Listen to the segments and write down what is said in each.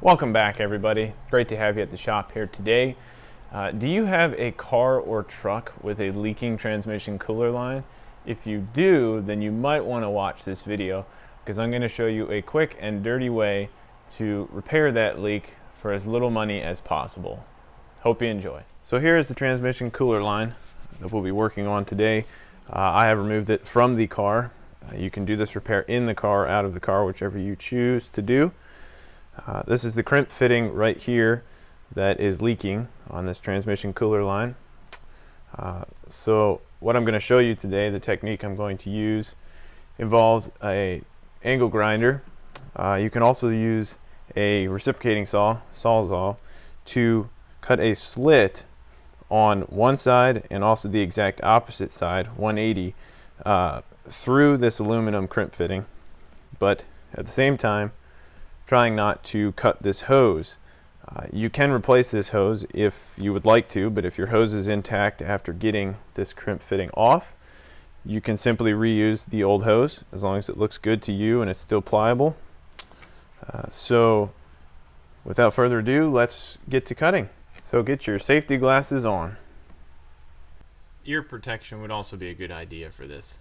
Welcome back, everybody. Great to have you at the shop here today. Do you have a car or truck with a leaking transmission cooler line? If you do, then you might want to watch this video because I'm going to show you a quick and dirty way to repair that leak for as little money as possible. Hope you enjoy. So here is the transmission cooler line that we'll be working on today. I have removed it from the car. You can do this repair in the car or out of the car, whichever you choose to do. This is the crimp fitting right here that is leaking on this transmission cooler line. So what I'm going to show you today, the technique I'm going to use, involves a angle grinder. You can also use a reciprocating sawzall, to cut a slit on one side and also the exact opposite side, 180, through this aluminum crimp fitting, but at the same time trying not to cut this hose. You can replace this hose if you would like to, but if your hose is intact after getting this crimp fitting off, you can simply reuse the old hose as long as it looks good to you and it's still pliable. So without further ado, let's get to cutting. So get your safety glasses on. Ear protection would also be a good idea for this.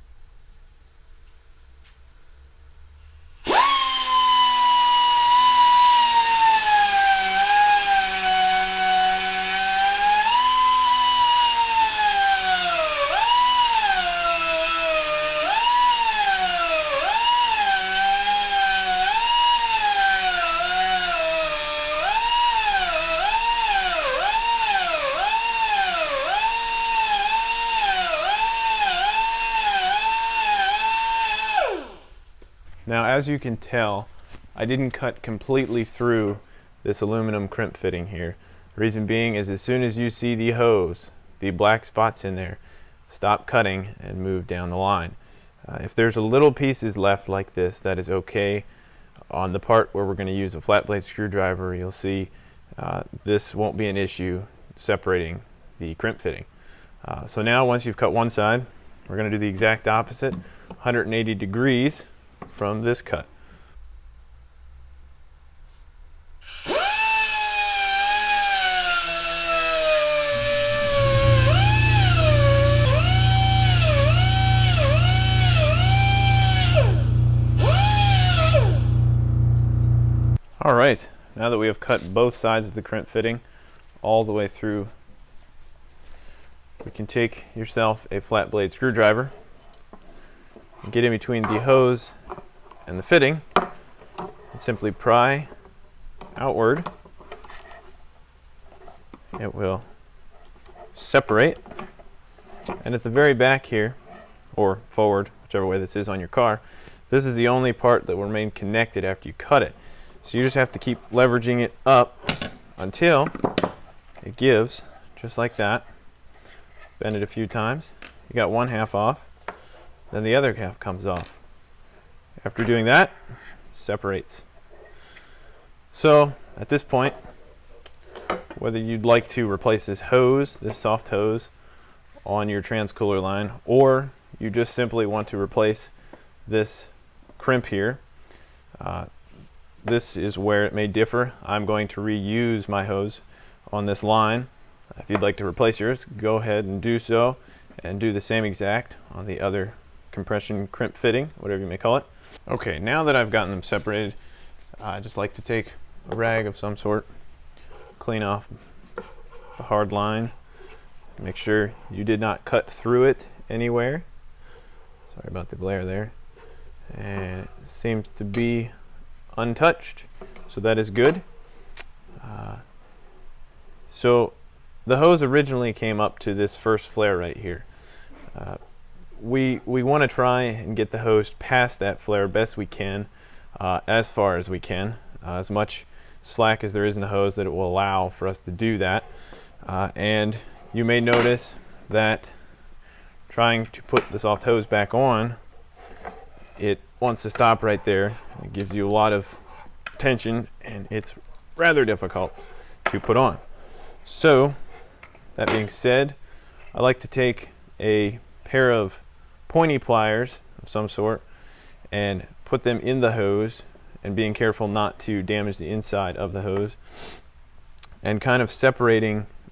Now, as you can tell, I didn't cut completely through this aluminum crimp fitting here. The reason being is as soon as you see the hose, the black spots in there, stop cutting and move down the line. If there's a little pieces left like this, that is okay. On the part where we're going to use a flat blade screwdriver, you'll see this won't be an issue separating the crimp fitting. So now once you've cut one side, we're going to do the exact opposite, 180 degrees from this cut. All right, now that we have cut both sides of the crimp fitting all the way through, you can take yourself a flat blade screwdriver and get in between the hose and the fitting and simply pry outward. It will separate, and at the very back here, or forward, whichever way this is on your car, this is the only part that will remain connected after you cut it. So you just have to keep leveraging it up until it gives, just like that. Bend it a few times. You got one half off, then the other half comes off. After doing that, separates. So at this point, whether you'd like to replace this hose, this soft hose, on your transcooler line, or you just simply want to replace this crimp here, this is where it may differ. I'm going to reuse my hose on this line. If you'd like to replace yours, go ahead and do so, and do the same exact on the other compression crimp fitting, whatever you may call it. Okay, now that I've gotten them separated, I just like to take a rag of some sort, clean off the hard line, make sure you did not cut through it anywhere. Sorry about the glare there. And it seems to be untouched, so that is good. So the hose originally came up to this first flare right here. We want to try and get the hose past that flare best we can, as far as we can, as much slack as there is in the hose that it will allow for us to do that. And you may notice that trying to put the soft hose back on, it wants to stop right there. It gives you a lot of tension and it's rather difficult to put on. So that being said, I like to take a pair of pointy pliers of some sort and put them in the hose and being careful not to damage the inside of the hose, and kind of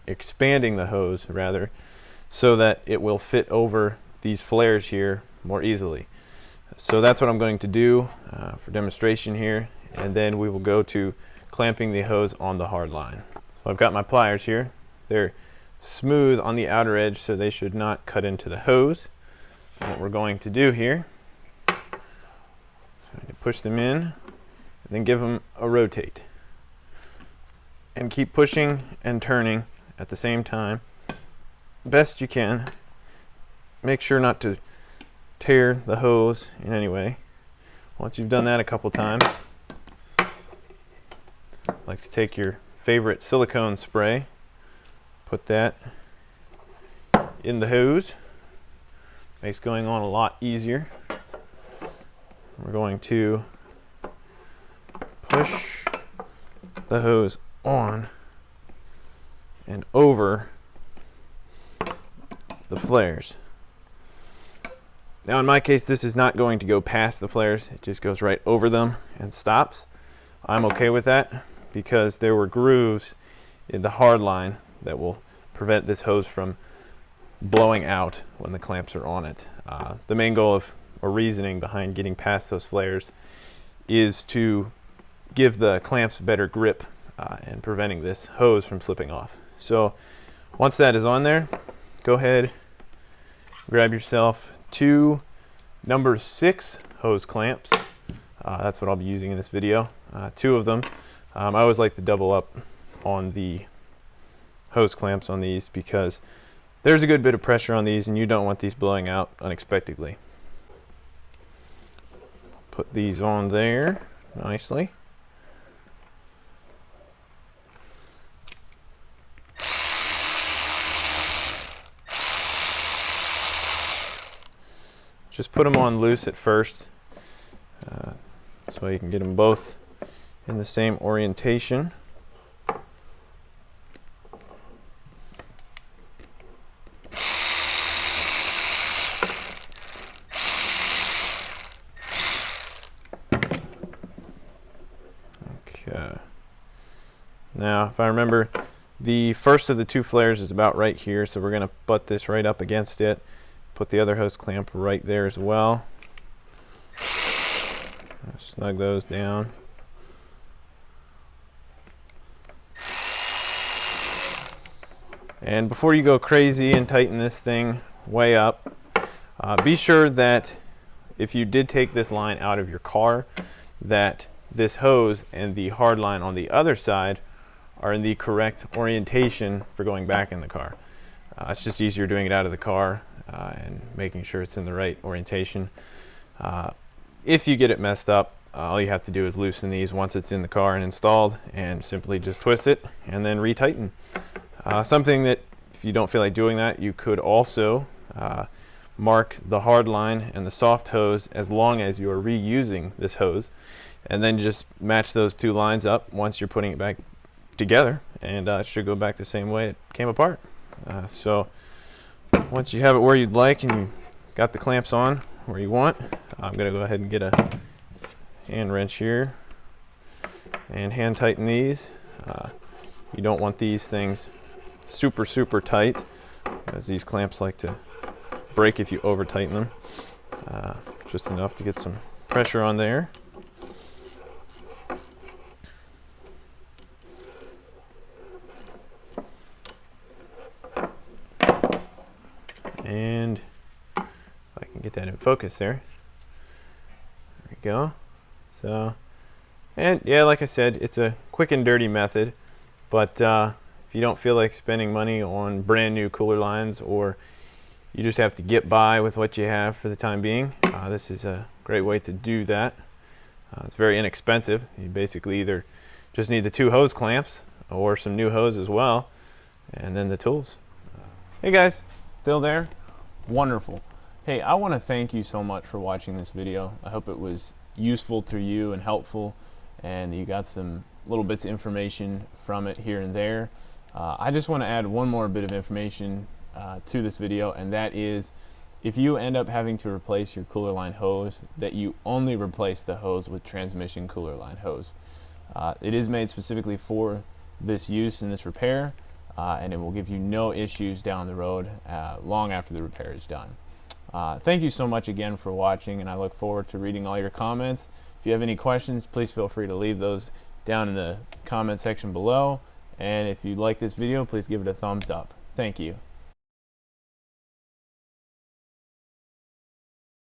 expanding the hose rather, so that it will fit over these flares here more easily. So that's what I'm going to do for demonstration here, and then we will go to clamping the hose on the hard line. So I've got my pliers here. They're smooth on the outer edge, so they should not cut into the hose. And what we're going to do here, push them in and then give them a rotate, and keep pushing and turning at the same time best you can. Make sure not to tear the hose in any way. Once you've done that a couple times, like to take your favorite silicone spray, put that in the hose. Makes going on a lot easier. We're going to push the hose on and over the flares. Now in my case, this is not going to go past the flares. It just goes right over them and stops. I'm okay with that because there were grooves in the hard line that will prevent this hose from blowing out when the clamps are on it. The main goal of or reasoning behind getting past those flares is to give the clamps better grip and preventing this hose from slipping off. So once that is on there, go ahead, grab yourself 2 number 6 hose clamps. That's what I'll be using in this video. 2 of them. I always like to double up on the hose clamps on these because there's a good bit of pressure on these and you don't want these blowing out unexpectedly. Put these on there nicely. Just put them on loose at first so you can get them both in the same orientation. Okay. Now, if I remember, the first of the 2 flares is about right here, so we're going to butt this right up against it. Put the other hose clamp right there as well. Snug those down. And before you go crazy and tighten this thing way up, be sure that if you did take this line out of your car, that this hose and the hard line on the other side are in the correct orientation for going back in the car. It's just easier doing it out of the car and making sure it's in the right orientation. If you get it messed up, all you have to do is loosen these once it's in the car and installed, and simply just twist it and then retighten. Something that, if you don't feel like doing that, you could also mark the hard line and the soft hose as long as you're reusing this hose, and then just match those 2 lines up once you're putting it back together, and it should go back the same way it came apart. So once you have it where you'd like and you got the clamps on where you want, I'm going to go ahead and get a hand wrench here and hand tighten these. You don't want these things super tight, as these clamps like to break if you over tighten them. Just enough to get some pressure on there. And if I can get that in focus there. There we go. So, and yeah, like I said, it's a quick and dirty method, but if you don't feel like spending money on brand new cooler lines, or you just have to get by with what you have for the time being, this is a great way to do that. It's very inexpensive. You basically either just need the 2 hose clamps or some new hose as well, and then the tools. Hey guys, still there? Wonderful. Hey, I want to thank you so much for watching this video. I hope it was useful to you and helpful, and you got some little bits of information from it here and there. I just want to add one more bit of information to this video, and that is if you end up having to replace your cooler line hose, that you only replace the hose with transmission cooler line hose. It is made specifically for this use and this repair, and it will give you no issues down the road long after the repair is done. Thank you so much again for watching, and I look forward to reading all your comments. If you have any questions, please feel free to leave those down in the comment section below. And if you like this video, please give it a thumbs up. Thank you.